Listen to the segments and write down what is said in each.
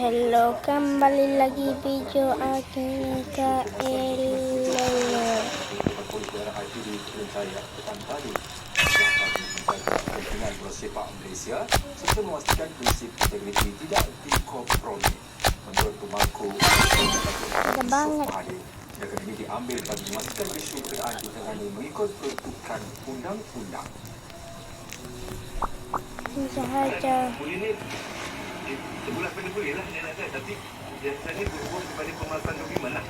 Hello, kembali lagi video Agnika Elele. Sepak Malaysia serta memastikan prinsip integriti tidak dikompromi. Menurut pemangku Ada banget. Tindakan ini diambil bagi memastikan isu berkenaan ditangani mengikut peruntukan undang-undang. Sahaja. Sebulan pada boleh lah dia nak kata, tapi biasanya berhubung kepada pemasukan dokumen lah.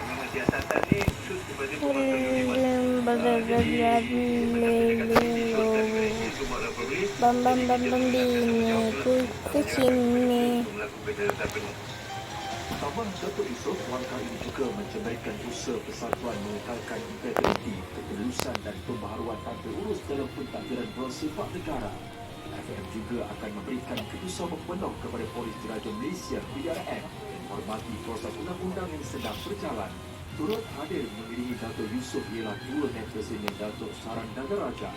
Memang siasatan ni shoot kepada pemasukan dokumen. Bam bini ku sini. Tambah Datuk Yusof, langkah ini juga mencebaikan usaha persatuan mengekalkan integriti, ketulusan dan pembaharuan tanpa urus dalam pentadbiran bola sepak negara. FAM juga akan memberikan kerjasama penuh kepada Polis Diraja Malaysia PDRM menghormati proses undang-undang yang sedang berjalan. Turut hadir mengiringi Datuk Yusof ialah dua Menteri Senior Datuk Saran Dagaraja,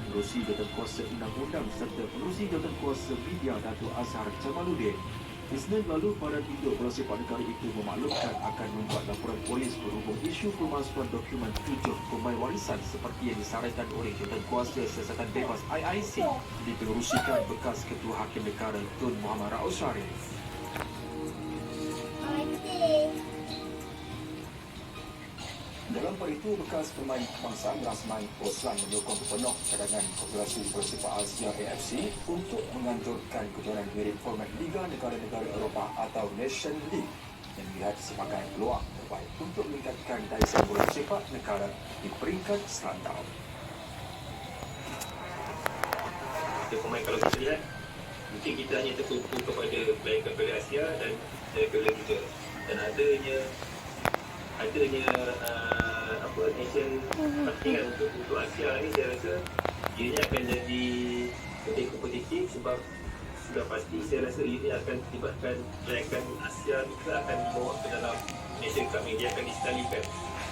Pengerusi Jawatankuasa Undang-Undang serta Pengerusi Jawatankuasa Media Datuk Azhar Jamaluddin. Isnin lalu, Badan Induk Bola Sepak Negara itu memaklumkan akan membuat laporan polis berhubung isu pemalsuan dokumen 7 pemain warisan seperti yang disarankan oleh Jawatankuasa Siasatan Bebas IIC dipengerusikan bekas Ketua Hakim Negara Tun Muhammad Raus Sharif. Dalam pada itu, bekas pemain kebangsaan Rasman Oslan menyokong penuh cadangan Federasi Bola Sepak Asia AFC untuk menganjurkan kejohanan mirip format Liga Negara-Negara Eropah atau Nation League yang melihat sebagai peluang terbaik untuk meningkatkan daya bola sepak negara di peringkat serantau. Pemain kalau kita lihat, mungkin kita hanya tertumpu kepada pelayan-pelayan Asia dan pelayan juga. Dan adanya nation pertandingan untuk Asia ni, saya rasa ianya akan jadi lebih kompetitif sebab sudah pasti saya rasa ini akan melibatkan rakan Asia juga akan dibawa ke dalam nation cup ini, dia akan disekalikan.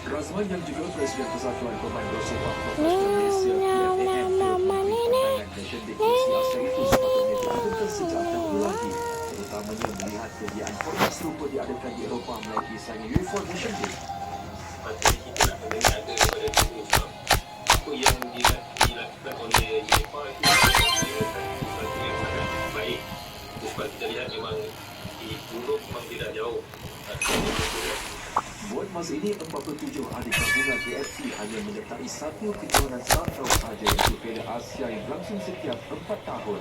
Razman yang juga Presiden Persatuan Pemain Bola Sepak Profesional Malaysia PFAM mengatakan Nation League Asia itu sepatutnya diadakan sejak dahulu lagi, terutamanya melihat kejadian format serupa diadakan di Eropah melalui saingan UEFA Nation League. Sepatutnya kita nak mendengar ada daripada dulu sebab apa yang dilakukan oleh UEFA itu sesuatu yang sangat baik. Sebab kita lihat memang di Europe memang tidak jauh. Buat masa ini, 47 ahli gabungan AFC hanya menyertai satu kejohanan serantau sahaja, iaitu Piala Asia yang berlangsung setiap 4 tahun.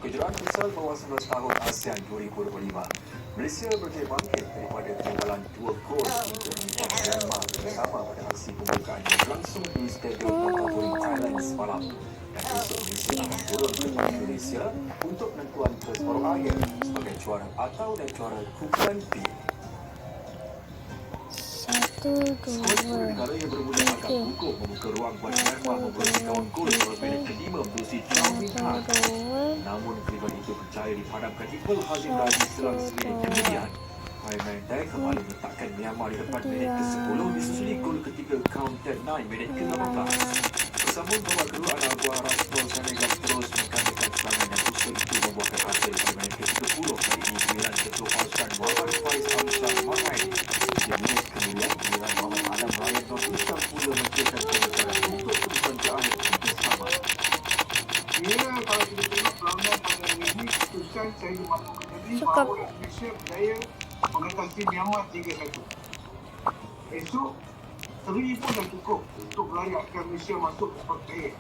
Kejuaraan futsal bawah 19 tahun ASEAN 2025. Malaysia berjaya bangkit daripada kegagalan 2 gol untuk mengikat Myanmar bersama pada aksi pembukaan yang berlangsung di Stadium Makapuri, Thailand semalam. Dan esok Malaysia akan turun ke tanah Indonesia untuk penentuan ke separuh akhir sebagai juara atau dan juara kumpulan B. 1, 2, Negara yang bermula agak gugup membuka ruang buat Myanmar memperoleh kawan gol pada minit ke-5 menerusi Chow Min Han. Namun keribuan itu berjaya dipadamkan Iqbal Hazim Razi selang seminit kemudian. Pemain Dai kembali meletakkan Myanmar di depan minit ke-10 disusuli gol ketiga Counted 9 minit ke-18. Bersambung babak kedua, anak buah Rasmul Senegal terus menggandakan serangan dan usaha itu membuahkan hasil pada minit ke-30. Kali ini giliran ketua pasukan Muhammad Faiz Amsyar Mahai. 3 minit kemudian, giliran Muhammad Adam Ryan Nur Ustaz pula menciptakan kemenangan untuk kedudukan terakhir bersama. Ya, kalau kita tengok pelanggan pada hari ini, keputusan saya dimaklumkan tadi bahawa Indonesia berjaya mengatasi Myanmar 3-1. Esok, seri pun dah cukup untuk melayakkan Malaysia masuk ke babak akhir.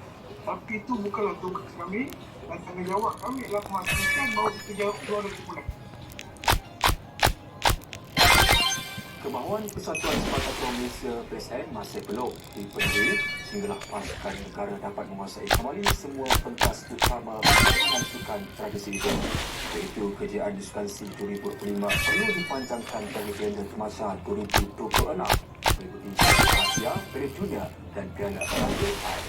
Tapi itu bukanlah tugas kami dan tanggungjawab kami adalah memastikan bahawa kita jawab juara kumpulan. Kemahuan Persatuan Sepak Takraw Malaysia PSN masih belum dipenuhi sehinggalah pasukan negara dapat menguasai kembali semua pentas utama pertandingan sukan tradisi itu. Iaitu kejayaan di Sukan SEA 2025 perlu dipanjangkan bagi kalender kemasan 2026 meliputi Piala Asia, Piala Dunia dan Piala Raja Air.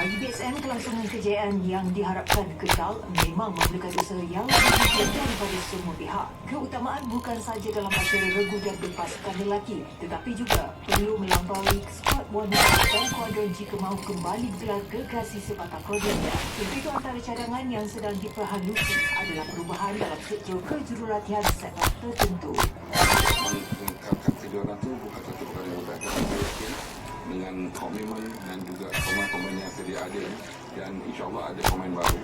Bagi BSM, kelangsungan kejayaan yang diharapkan kekal memang memerlukan usaha yang lebih giat daripada semua pihak. Keutamaan bukan sahaja dalam acara regu dan berpasukan lelaki, tetapi juga perlu melampaui skuad wanita dan kuadron jika mahu kembali gelar gergasi sepatah produknya. Begitu antara cadangan yang sedang diperhalusi adalah perubahan dalam struktur kejurulatihan segmen tertentu. Mengungkapkan kejuaraan itu bukan satu perkara yang mudah, tapi saya yakin dengan komitmen dan juga pemain-pemain yang sedia ada dan insyaAllah ada pemain baru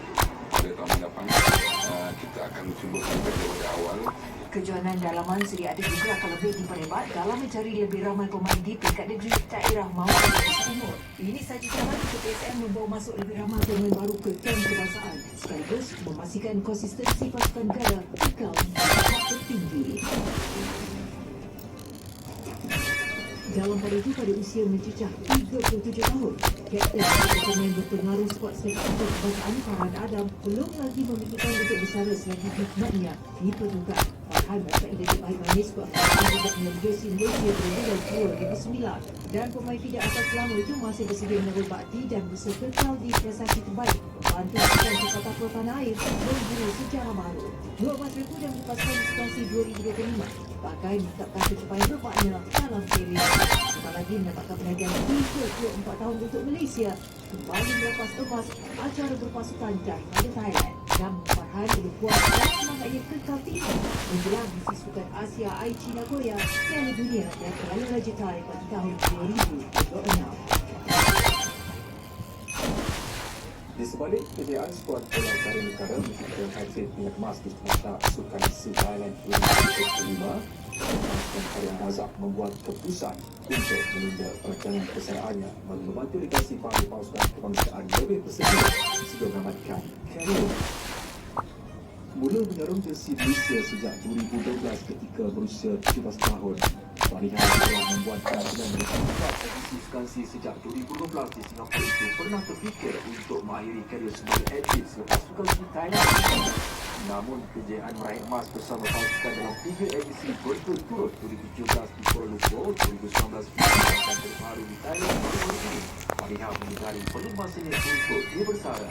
pada tahun mendatang, kita akan cuba sampai daripada awal. Kejohanan dalaman sedia ada juga akan lebih diperhebat dalam mencari lebih ramai pemain di peringkat negeri, daerah maupun di umur. Ini sahaja cara untuk PSM membawa masuk lebih ramai pemain baru ke kem kebangsaan sekaligus memastikan konsistensi pasukan negara kekal di tahap tertinggi. Dalam pada itu, pada usia mencecah 37 tahun, Kapten dan pemain berpengaruh skuad sepak takraw kebangsaan Farhan Adam belum lagi memikirkan untuk bersara selagi hikmatnya di permukaan. Farhan dapat identik baik manis skuad kebangsaan sejak menerusi Malaysia bermula 2009 dan pemain tidak atas selama itu masih bersedia menaruh bakti dan berusaha kekal di prestasi terbaik membantu pasukan sepak takraw tanah air memburu sejarah baru. 2 emas Repu dan lepaskan dispensasi 2025 pakai menetapkan pencapaian bermakna dalam seri. Apatah lagi mendapatkan perhatian 34 tahun untuk Malaysia kembali melepas emas acara berpasukan daripada Thailand. Dan Farhan perlu puas dan semangatnya kekal tinggi menjelang misi sukan Asia Aichi Nagoya Piala Dunia yang Kuala Raja Thai pada tahun 2026. Di sebalik kejayaan skuad bola Karya Negara menciptakan hat-trick tingkat emas di Semesta Sukan Sea Thailand 2025, pasukan Karya Razak membuat keputusan untuk menunda perjalanan perseraannya bagi membantu legasi para pasukan kebangsaan lebih bersedia sebelum menamatkan karier. Mula menyarung jersey Malaysia sejak 2012 ketika berusia 17 tahun. Farihan telah membuat kerajinan di 4 edisi Sukan Sea sejak 2012 di Singapura itu pernah terfikir untuk mengakhiri karier sebagai atlet selepas Sukan Sea Thailand. Namun kejayaan meraih emas bersama pasukan dalam 3 edisi berturut-turut 2017 di Kuala Lumpur, 2019 dan terbaru di Thailand baru-baru ini, Farihan menyadari perlu masanya untuk dia bersara.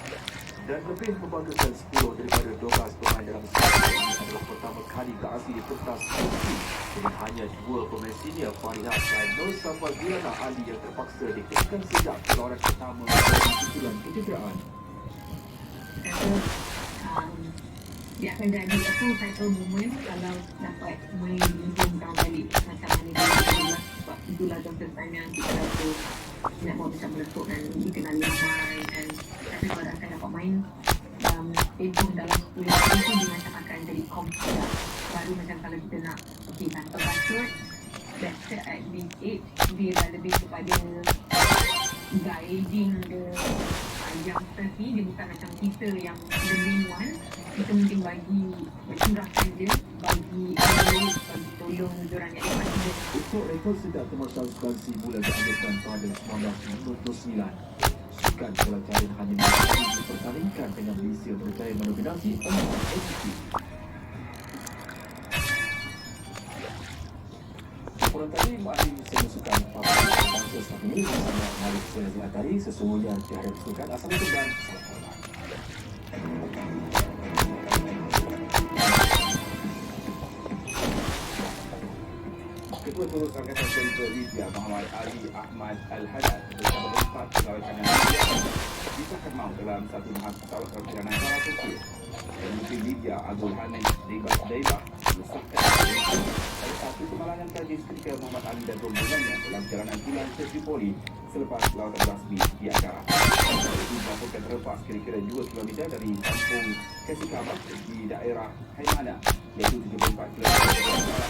Dan lebih membanggakan 10 daripada 12 pemain dalam skuad ini adalah pertama kali berhasil di pentas Turki dengan hanya 2 pemain senior, Farihan dan Nur Sambal Ali yang terpaksa dikeluarkan sejak keluaran pertama dari susulan kecederaan. Dia akan jadi vital moment kalau dapat main home down balik macam mana dia adalah, sebab itulah Dr. Tanya kita rasa nak buat macam meletup dan dikenali ramai, dan tapi kalau dah akan dapat main home dalam 10 tahun tu dia macam akan jadi komplit baru macam kalau kita nak tanpa bacot better at this age dia dah lebih kepada guiding the youngsters ni. Dia bukan macam kita yang the main one, kita mungkin bagi curahkan dia, bagi tolong diorang yang ada. Untuk rekod sejak kemasal Sukan Sea mula diadakan pada 1999, Sukan bola jaring hanya sekali dipertandingkan dengan Malaysia berjaya mendominasi 4 edisi. Laporan tadi mengakhiri sesi sukan Papan Bangsa saat ini bersama Malik Syazi Atari. Sesungguhnya tiada sukan Assalamualaikum dan salam hormat. Ketua Turut Angkatan Selita Libya Muhammad Ali Ahmad Al-Haddad bersama 4 pegawai kanan Libya disahkan maut dalam satu pesawat perjalanan antara Turki dan Menteri Libya Abdul Hamid Daibah disahkan pada satu kemalangan tragis ketika Muhammad Ali dan rombongannya dalam perjalanan pulang ke Tripoli selepas lawatan rasmi di Ankara. Pesawat itu dilaporkan terlepas kira-kira 2 km dari kampung Kesikabah di daerah Haimana, iaitu 74 km dari Ankara.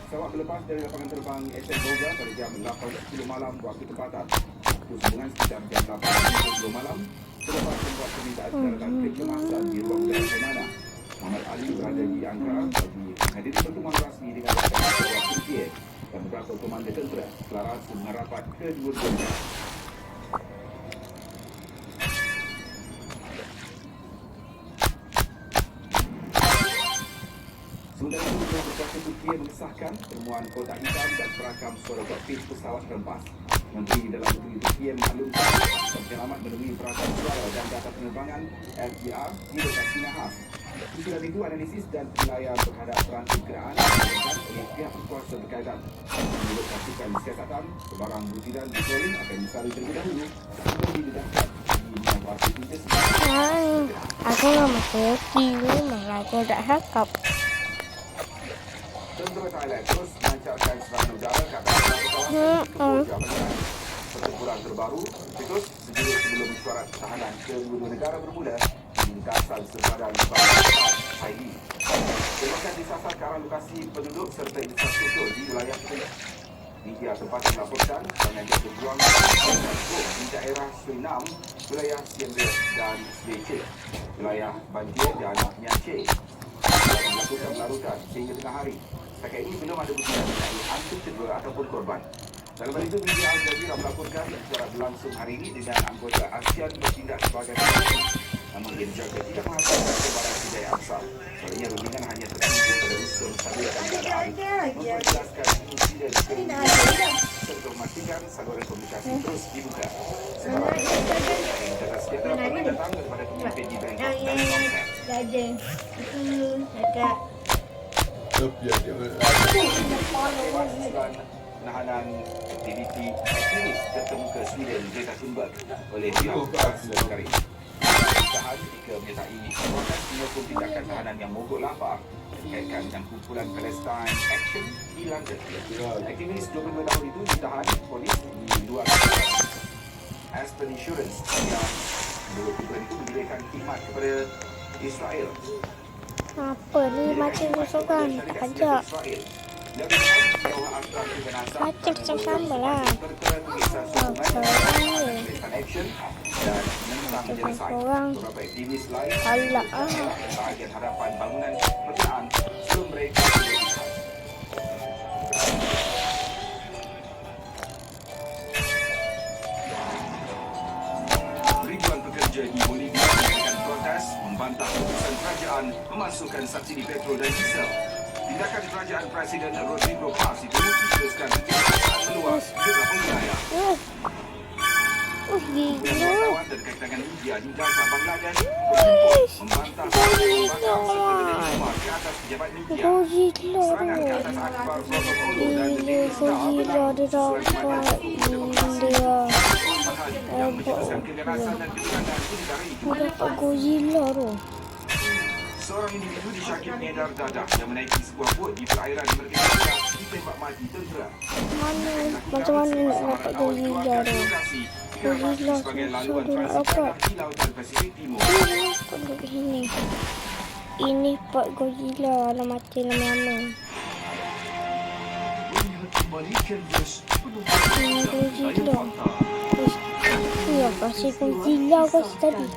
Pesawat berlepas dari lapangan terbang SN Boga pada jam 8.10 malam waktu tempatan. Waktu sambungan sekitar jam 8.10 malam selepas membuat permintaan pendaratan kecemasan di ruang udara Haimana. Muhammad Ali berada di Ankara bagi menghadiri pertemuan rasmi dengan Rakyat Turkiye dan beberapa komander tentera selaras dengan rapat kedua-duanya. Sementara itu, Pihak Berkuasa Turkiye mengesahkan temuan kotak hitam dan perakam suara kokpit pesawat terlepas. Menteri Dalam Negeri Turki maklumkan penyelamat menemui perasaan suara dan data penerbangan FDR di lokasi Nahas. Sesudah itu, analisis dan penilaian terhadap transit kenderaan dilakukan oleh pihak berkuasa berkaitan. Menurut pasukan siasatan, sebarang butiran diklorin akan disalur terlebih dahulu sebelum didedahkan di mengatasi intensi. Aku nggak mau kopi, malah aku tak cakap. Tentera Thailand terus melancarkan serangan udara ke atas kawasan pertempuran terbaru terus sejurus sebelum mesyuarat tahanan kedua-dua negara bermula di lintasan sempadan Haiti. Tembakan disasar ke arah lokasi penduduk serta infrastruktur di wilayah itu. Media tempatan melaporkan banyak berjuang di daerah Suriname, wilayah Siem Reap dan Sebecik, wilayah Banjir dan Nyace melakukan larutan sehingga tengah hari. Setakat ini belum ada bukti mengenai hantu cedera ataupun korban. Dalam hal itu, media Al Jazeera melaporkan secara berlangsung hari ini dengan anggota ASEAN bertindak sebagai penonton. Namun ia dijaga tidak menghasilkan sebarang hidayah asal. Soalnya rundingan hanya tergantung pada usul menstabilkan keadaan, memperjelaskan insiden serta memastikan saluran komunikasi terus dibuka. Sebarang mencatat sekitar akan datang kepada pemimpin di Bangkok dan Phnom Penh. Penahanan aktiviti aktivis terkemuka Sweden Greta Thunberg oleh pihak Bulgaria. Tahan ketika menyertai proses menyokong tindakan tahanan yang mogok lapar dikaitkan dengan kumpulan Palestine Action di London. Aktivis 22 tahun itu ditahan polis di luar Aspen Insurance yang menurut kumpulan itu memberikan khidmat kepada Israel. Apa ni macam seorang tak ajak. Macam sama lah. Orang halak bahagian harapan bangunan perkenaan sebelum mereka ribuan pekerja di Bolivia mengadakan protes membantah keputusan kerajaan memasukkan subsidi petrol dan diesel. Tindakan kerajaan Presiden Rodrigo Paz itu diteruskan ketika meluas di beberapa wilayah. Wartawan dan kaitan media di Dhaka, Bangladesh membantah pembangkang serta menerima ke atas pejabat media. Serangan ke atas akhbar Protokol Olo dan Dewan yang menjelaskan keganasan dan ketegangan di negara itu. Seorang individu disyakir mengedar dadah yang menaiki sebuah bot di perairan Merdeka ditembak mati tentera. Macam mana nak dapat Godzilla tu? Godzilla sebagai laluan susah dia nak transit dapat. di Lautan Pasifik Timur. Tengok sini. Ini part Godzilla. Alah mati lama-lama. Godzilla. Ya, kasih Godzilla kasih tadi.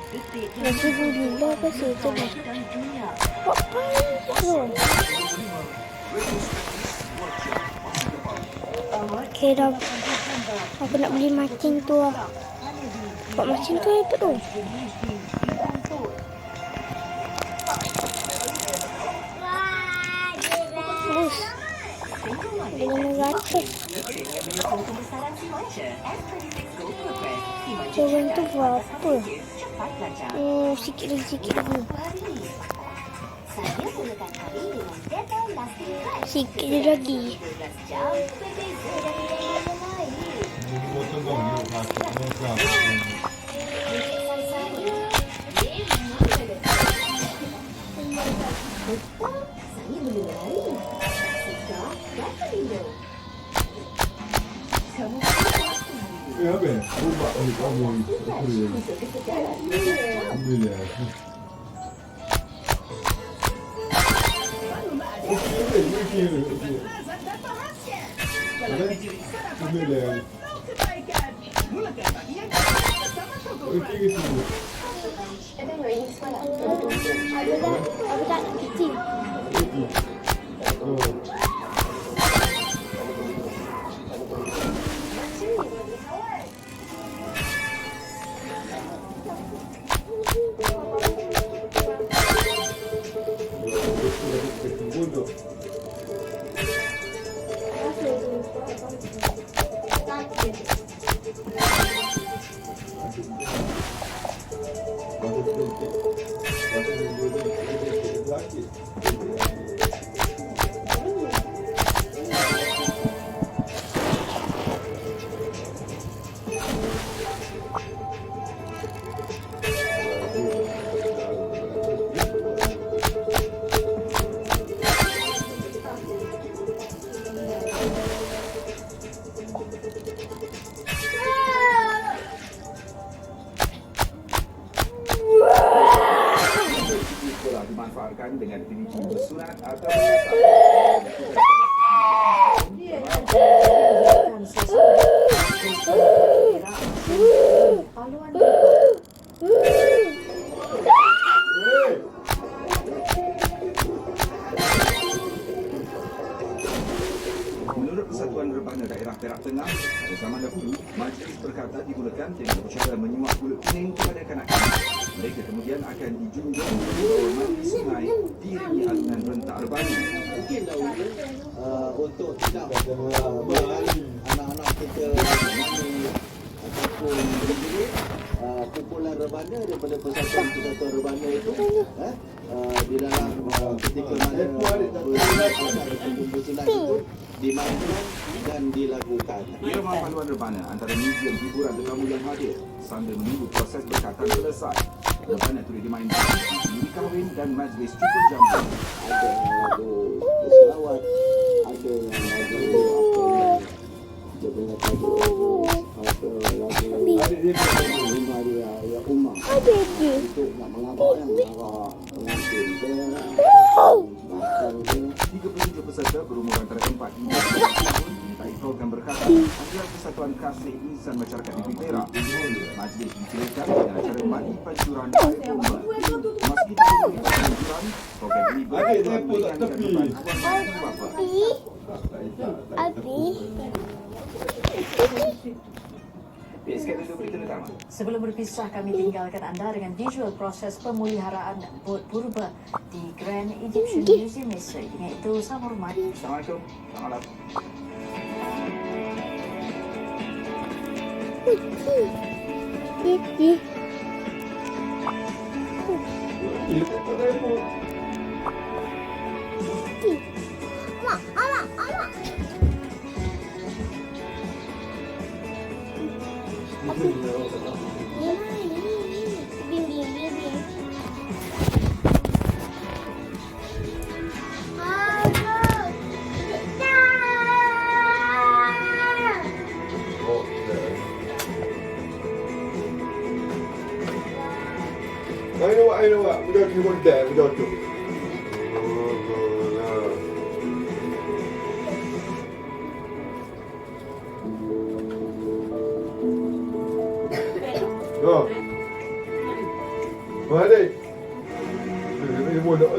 Kasih Godzilla kasih tadi. Apa itu? Okay dah. Aku nak beli macing tu lah. Buat macing tu itu tu. Bus. RM500. Jalan tu berapa? Sikit lagi. Sikit lagi. Apa? Ubah kamu Alhamdulillah. Aku tak kecil. Sekolah dimanfaatkan dengan PVC bersurat atau berkasar. Menurut Persatuan Rebana Daerah Perak Tengah, pada zaman dahulu, majlis perkata digunakan dengan cara menyuap kulit kuning kepada kanak-kanak. Mereka kemudian akan dijunjung di bawah mandi sungai diiringi alunan rentak rebana. Mungkin dahulu untuk tidak menghalang anak-anak kita mandi ataupun berjerit, kumpulan rebana daripada persatuan rebana itu di dalam ketika mana bersunat itu dimainkan dan dilakukan. Irama paduan rebana antara muzium hiburan tetamu yang hadir sambil menunggu proses berkatan selesai. Rebana turut dimainkan di kahwin dan majlis cukur jambul. Ada yang lagu selawat, ada yang lagu dia punya tajuk lagu rumah dia ya Umar untuk nak mengamak pengantin bahkan 37 peserta berumur antara 4 hingga 15 tahun dimintai program berkatan antara Persatuan Kasih Insan Masyarakat Negeri Perak. Majlis disilakan dengan acara mandi pancuran air bomba. Meski tak memberikan pancuran, program ini bertujuan meringankan beban tuan ibu bapa. Sebelum berpisah, kami tinggalkan anda dengan visual proses pemeliharaan bot purba di Grand Egyptian Museum Mesir. Dengan itu, sama hormat. Assalamualaikum. Selamat malam. I know what. We don't do one there. We don't do. Oh. Mana? Ini bodoh.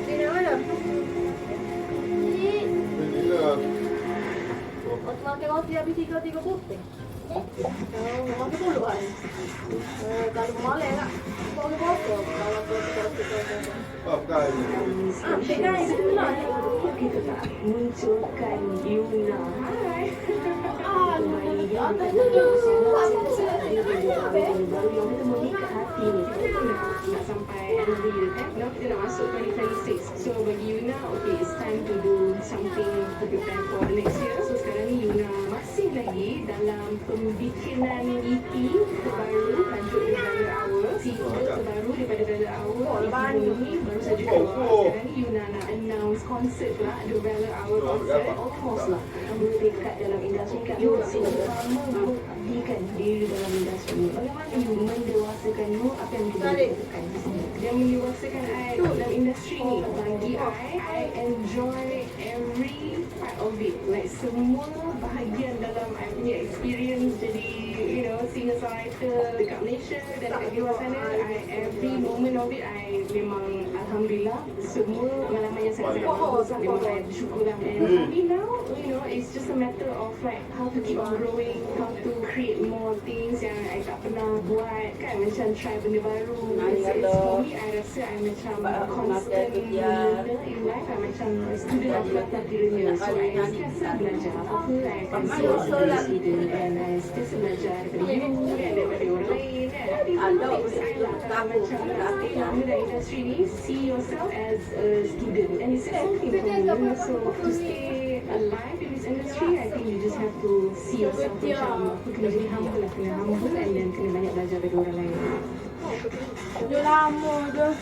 Di mana? Inilah. Makan roti habis 3 putih. Makan puluhan. Kalau malam tak, boleh potong. Kalau potong. Apa kali? Pegang itu lah. Kita tak munculkan Yuna. Hai. Baru yang kita mau ikat hati ni. Nak sampai end of the year kan. Now kita dah masuk 2026. So bagi Yuna, okay, it's time to do something to prepare for next year. So sekarang ni Yuna masih lagi dalam pembikinan EP terbaru tajuk The Brother Hour. Single terbaru daripada Brother Hour. EP ni baru saja keluar. Sekarang ni Yuna nak announce konsert pula, The Brother Hour concert. Almost lah. Kamu dekat dalam industri kat Yuna. Selama mengabdikan diri dalam industri ni. Bagaimana you mendewasakanmu? Apa yang kita lakukan di sini? Yang mendewasakan I dalam industri ni. Bagi I enjoy every part of it. Like semua bahagian dalam I punya experience jadi, you know, singer-songwriter dekat Malaysia dan dekat luar sana. Every moment of it, I memang Alhamdulillah semua pengalaman yang saya dapat memang saya bersyukur lah. And for me now, you know, it's just a matter of like how to keep on growing, how to create more things yang I tak pernah buat kan, macam try benda baru. For me, I rasa I macam constant learner in life. I macam student of life kiranya. So I sentiasa belajar apa-apa. I akan selalu student and I sentiasa belajar daripada guru kan, daripada orang lain kan. Tips I lah kalau macam stay lama dalam industri ni, see yourself as a student and it's something for me. So to stay alive in this industry, I think you just have to see yourself macam kena jadi humble lah, kena humble and then kena banyak belajar dari orang lain. Dah lama dah.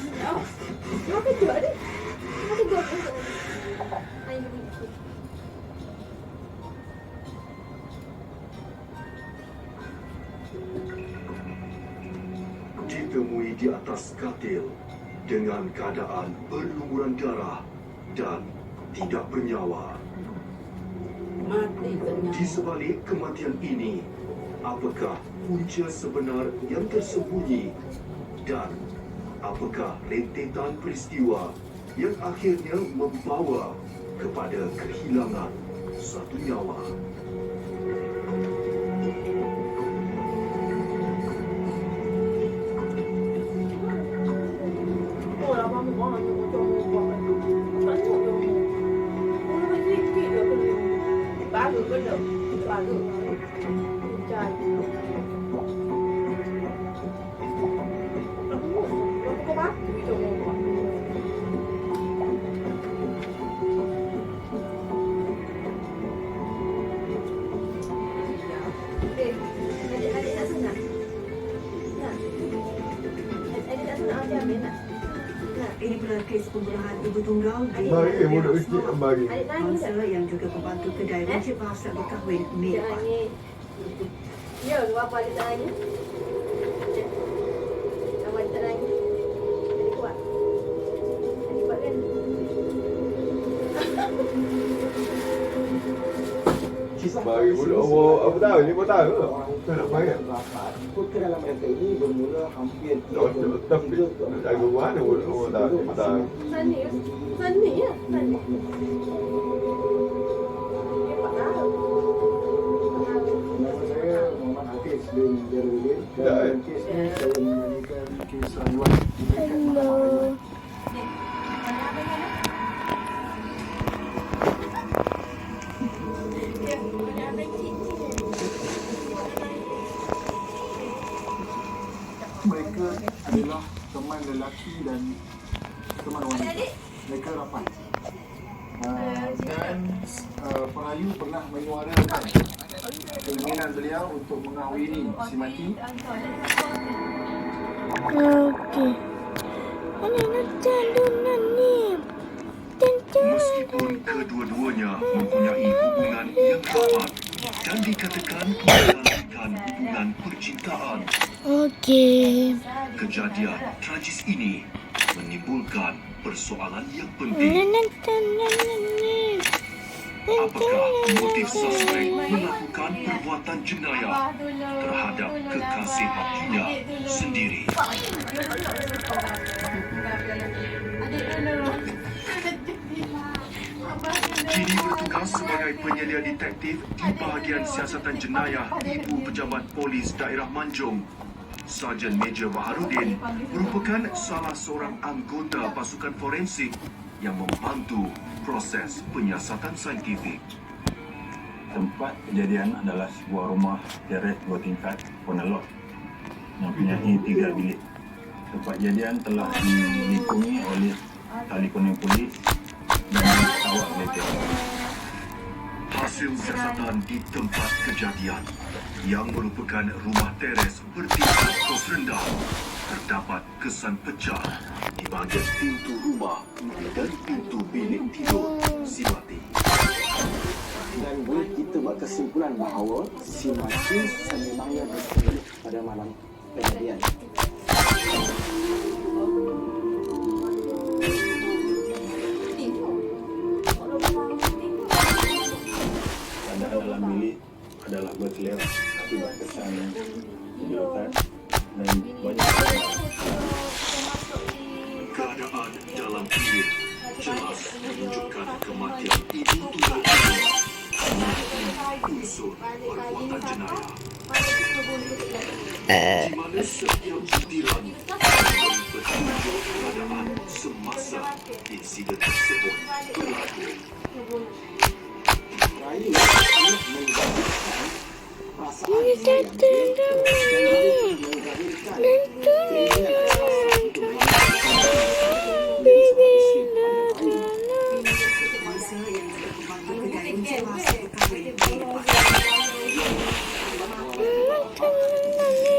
Kenapa tu ada? Kenapa tu? Ditemui di atas katil dengan keadaan berlumuran darah dan tidak bernyawa. Di sebalik kematian ini, apakah punca sebenar yang tersembunyi dan apakah rentetan peristiwa yang akhirnya membawa kepada kehilangan satu nyawa? Ini adalah kes pembunuhan ibu tunggal di Mari, mulut kecil, mari. Bangsa yang juga pembantu kedai wajib bahasa berkahwin Mei depan. Ya, bapa dia tak nangis. Nama dia tak nangis. Jadi kuat. Jadi kuat kan? Mari, mulut umur apa tahun? 5 tahun ke? Tak nak main. Dalam kereta ini bermula hampir Tapi nak jaga mana mulut umur tahun? 5 tahun. Sani ya? Sani. Dia 4 tahun. Nama saya Muhammad Hafiz bin Jarudin. Dan kes ini saya menyanyikan kes rayuan di dekat Mahkamah. Mereka adalah teman lelaki dan teman wanita. Mereka rapat. Dan perayu pernah menyuarakan keinginan beliau untuk mengahwini si mati. Okey. Ini nak jalan ni. Meskipun kedua-duanya mempunyai hubungan yang rapat dan dikatakan menjalankan hubungan percintaan, Okey. kejadian tragis ini menimbulkan persoalan yang penting. Apakah motif suspek melakukan perbuatan jenayah terhadap kekasih hatinya sendiri? Kini bertugas sebagai penyelia detektif di bahagian siasatan jenayah Ibu Pejabat Polis Daerah Manjung, Sarjan Major Baharudin merupakan salah seorang anggota pasukan forensik yang membantu proses penyiasatan saintifik. Tempat kejadian adalah sebuah rumah teres 2 tingkat Ponelot yang mempunyai 3 bilik. Tempat kejadian telah dilikungi oleh tali koning polis dan kawat letek. Hasil siasatan di tempat kejadian yang merupakan rumah teres bertingkat kos rendah, terdapat kesan pecah di bahagian pintu rumah dan pintu bilik tidur si mati. Dan boleh kita buat kesimpulan bahawa si mati sememangnya bersedia pada malam kejadian. Keadaan dalam bilik adalah berkelera akibat kesan bilotan dan banyak Keadaan dalam bilik jelas menunjukkan kematian ibu tunggal ini unsur perbuatan jenayah di mana setiap butiran memberi petunjuk keadaan semasa insiden tersebut berlaku. Raya nak menggambarkan perasaan saya dan menggambarkan Masa yang terkembangkan kedai menjelaskan perkara yang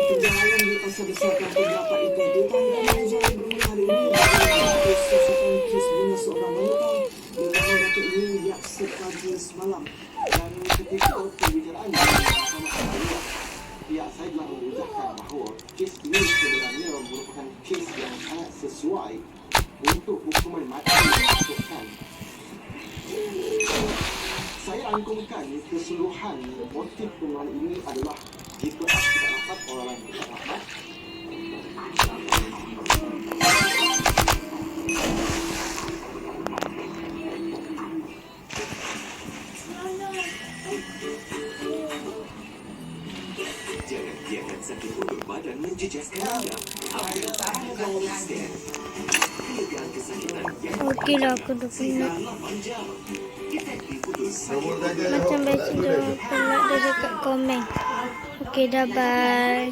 penjarahan dipasar-besarkan beberapa identitas dan menjadi bermula hari ini dari sesuatu kes bunuh seorang wanita bernama Datuk Lee Yap Sekaji semalam. dan ketika pembicaraan di Mahkamah Syariah, pihak saya telah mengucapkan bahawa kes ini sebenarnya merupakan kes yang sangat sesuai untuk hukuman mati yang dilakukan. Saya rangkumkan keseluruhan motif pembunuhan ini adalah jika aku tak dapat, orang lain tak dapat. Jangan biarkan sakit urut badan menjejaskan anda. Ambil tahan stand. Kemudian kesakitan yang Okeylah, aku dah penat. 8 jam. Efektif putus sakit Macam biasa dah penat dia dekat komen. Okey, dah bye.